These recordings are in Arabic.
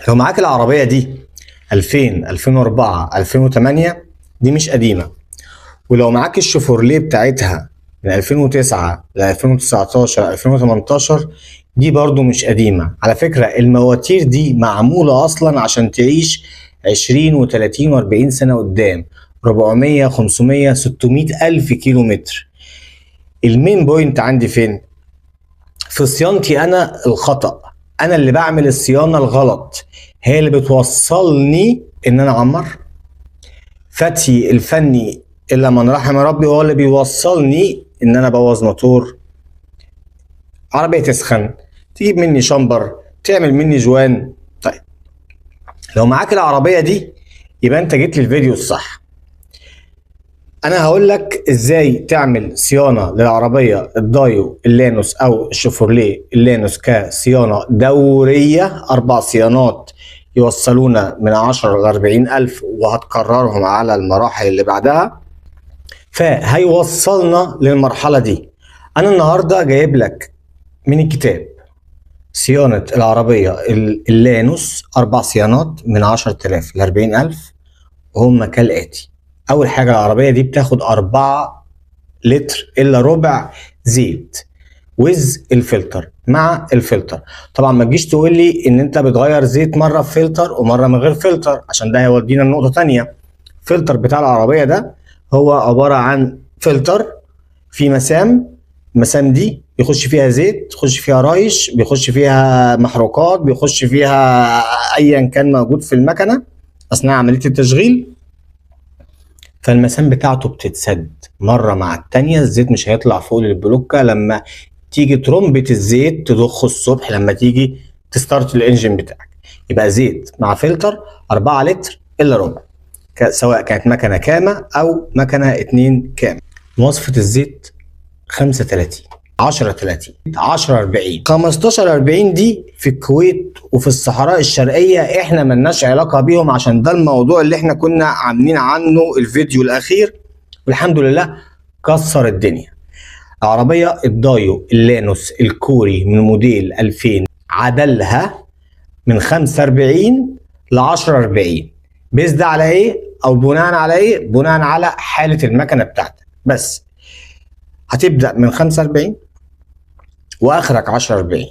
لو معاك العربية دي 2000 2004 2008 دي مش قديمة. ولو معاك الشيفورليه بتاعتها من 2009 ل 2019 2018 دي برضو مش قديمة. على فكرة المواتير دي معمولة أصلا عشان تعيش 20 و30 و40 سنة قدام، 400 500 600 ألف كيلو متر. المين بوينت عندي فين؟ في صيانتي أنا الخطأ، أنا اللي بعمل الصيانة الغلط، هي اللي بتوصلني إن أنا أعمر. فتي الفني إلا من رحم ربي هو اللي بيوصلني إن أنا أبوظ موتور، عربية تسخن، تجيب مني شمبر، تعمل مني جوان. طيب لو معاك العربية دي يبقى أنت جيت للفيديو الصح. أنا هقول لك إزاي تعمل صيانة للعربية الدايو اللانوس أو الشيفورليه اللانوس كصيانة دورية، 4 صيانات يوصلونا من 10 ل 40 ألف، وهتكررهم على المراحل اللي بعدها، فهيوصلنا للمرحلة دي. أنا النهاردة جايب لك من الكتاب صيانة العربية اللانوس 4 صيانات من 10,000 ل 40,000، وهم كالآتي. أول حاجة العربية دي بتاخد 4 لتر إلا ربع زيت وز الفلتر مع الفلتر. طبعا ما تجيش تقول لي ان انت بتغير زيت مره في فلتر ومره من غير فلتر، عشان ده هيودينا لنقطه تانية. الفلتر بتاع العربيه ده هو عباره عن فلتر في مسام دي بيخش فيها زيت، بيخش فيها رايش، بيخش فيها محروقات، بيخش فيها ايا كان موجود في المكنه اثناء عمليه التشغيل. فالمسام بتاعته بتتسد مره مع التانية، الزيت مش هيطلع فوق البلوكه لما تيجي ترمبة الزيت تضخ الصبح لما تيجي تستارت الانجن بتاعك. يبقى زيت مع فلتر 4 لتر الا ربع، سواء كانت مكنه كامه او مكنه 2 كام. مواصفه الزيت 35 10 30 10 40 15 40 دي في الكويت وفي الصحراء الشرقيه احنا ملناش علاقه بيهم، عشان ده الموضوع اللي احنا كنا عاملين عنه الفيديو الاخير والحمد لله كسر الدنيا. العربية الدايو اللانوس الكوري من موديل 2000 عدلها من 45 ل 10 40. بيز ده على ايه او بناء على ايه؟ بناء على حالة المكنة بتاعتك. بس هتبدأ من 45 واخرك 10 40.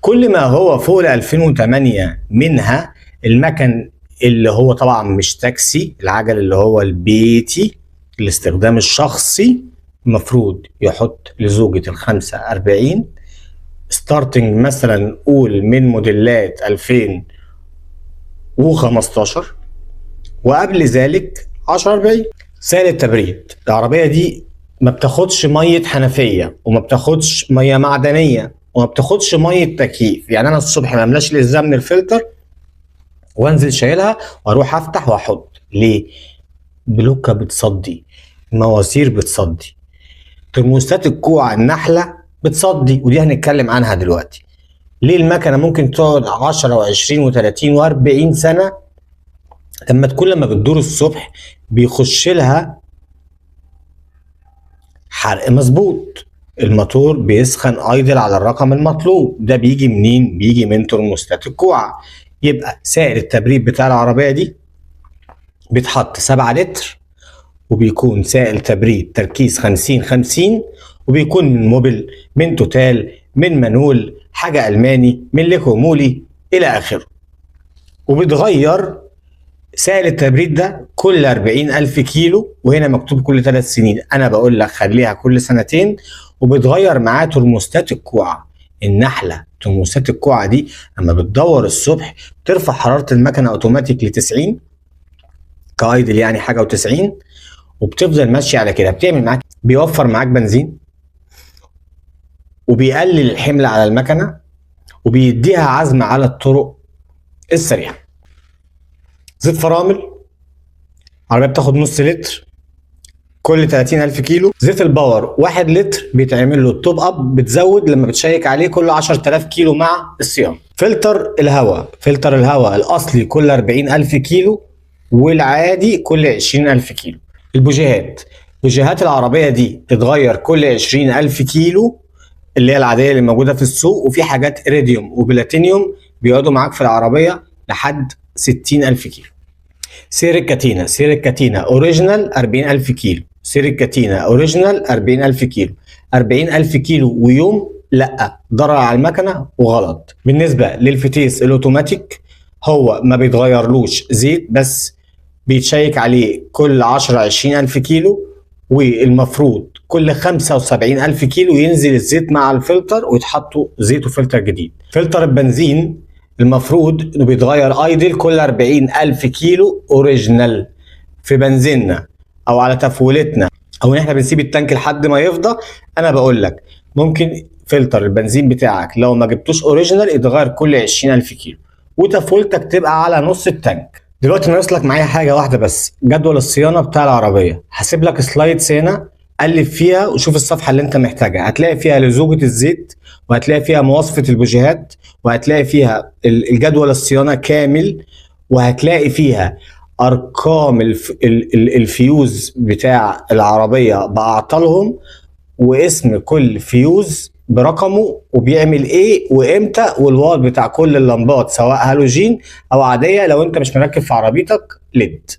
كل ما هو فوق ال 2008 منها المكن اللي هو طبعا مش تاكسي، العجل اللي هو البيتي الاستخدام الشخصي، المفروض يحط لزوجة ال45 ستارتنج مثلا قول من موديلات 2015 وقبل ذلك 10 40. سائل التبريد، العربية دي ما بتاخدش مية حنفية وما بتاخدش مية معدنية وما بتاخدش مية تكييف. يعني انا الصبح ما املاش الازازة من الفلتر وانزل شايلها واروح افتح واحط. ليه؟ بلوكة بتصدي، مواسير بتصدي، ترموستات الكوع النحلة بتصدي، ودي هنتكلم عنها دلوقتي. ليه المكنة ممكن تقعد 10 و20 و30 و40 سنة لما تكون لما بتدور الصبح بيخش لها حرق مظبوط، الموتور بيسخن ايدل على الرقم المطلوب. ده بيجي منين؟ بيجي من ترموستات الكوع. يبقى سائل التبريد بتاع العربية دي بيتحط 7 لتر، وبيكون سائل تبريد تركيز 50-50، وبيكون من موبل، من توتال، من مانول، حاجة ألماني، من ليكومولي إلى آخره. وبيتغير سائل التبريد ده كل 40,000 كيلو، وهنا مكتوب كل 3 سنين، أنا بقول لك خليها كل 2 سنين. وبيتغير معاه ترموستات الكوع النحلة. ترموستات الكوع دي لما بتدور الصبح بترفع حرارة المكنة أوتوماتيك ل90 كايدل، يعني حاجة و90، وبتفضل ماشي على كده. بتعمل معاك، بيوفر معاك بنزين، وبيقلل الحمل على المكنة، وبيديها عزم على الطرق السريعة. زيت فرامل، عربية بتاخد نص لتر كل 30,000 كيلو. زيت الباور 1 لتر بيتعمل له التوب اب، بتزود لما بتشيك عليه كل 10,000 كيلو مع الصيانة. فلتر الهواء الأصلي كل 40,000 كيلو، والعادي كل 20,000 كيلو. بوجيهات العربية دي تتغير كل 20,000 كيلو، اللي هي العادية اللي موجودة في السوق، وفي حاجات إيريديوم وبلاتينيوم بيقعدوا معاك في العربية لحد 60,000 كيلو. سير الكاتينا اوريجينال 40,000 كيلو. سير الكاتينا اوريجينال 40,000 كيلو. 40,000 كيلو ويوم لا، ضرر على المكنه وغلط. بالنسبه للفتيس الاوتوماتيك هو ما بيتغيرلوش زيت، بس بيتشيك عليه كل 10-20,000 كيلو، والمفروض كل 75,000 كيلو ينزل الزيت مع الفلتر ويتحطوا زيت وفلتر جديد. فلتر البنزين المفروض انه بيتغير ايدل كل 40,000 كيلو اوريجينال في بنزيننا او على تفويلتنا، او ان احنا بنسيب التانك لحد ما يفضى. انا بقول لك ممكن فلتر البنزين بتاعك لو ما جبتوش اوريجينال يتغير كل 20,000 كيلو، وتفويلتك تبقى على نص التانك. دلوقتي ناقص لك معايا حاجه واحده بس، جدول الصيانه بتاع العربيه. هسيب لك سلايدز هنا، قلب فيها وشوف الصفحه اللي انت محتاجها. هتلاقي فيها لزوجه الزيت، وهتلاقي فيها مواصفه البوجيهات، وهتلاقي فيها الجدول الصيانه كامل، وهتلاقي فيها ارقام الفيوز بتاع العربيه باعطالهم، واسم كل فيوز برقمه وبيعمل ايه وامتى، والواط بتاع كل اللمبات سواء هالوجين او عاديه لو انت مش مركب في عربيتك ليد.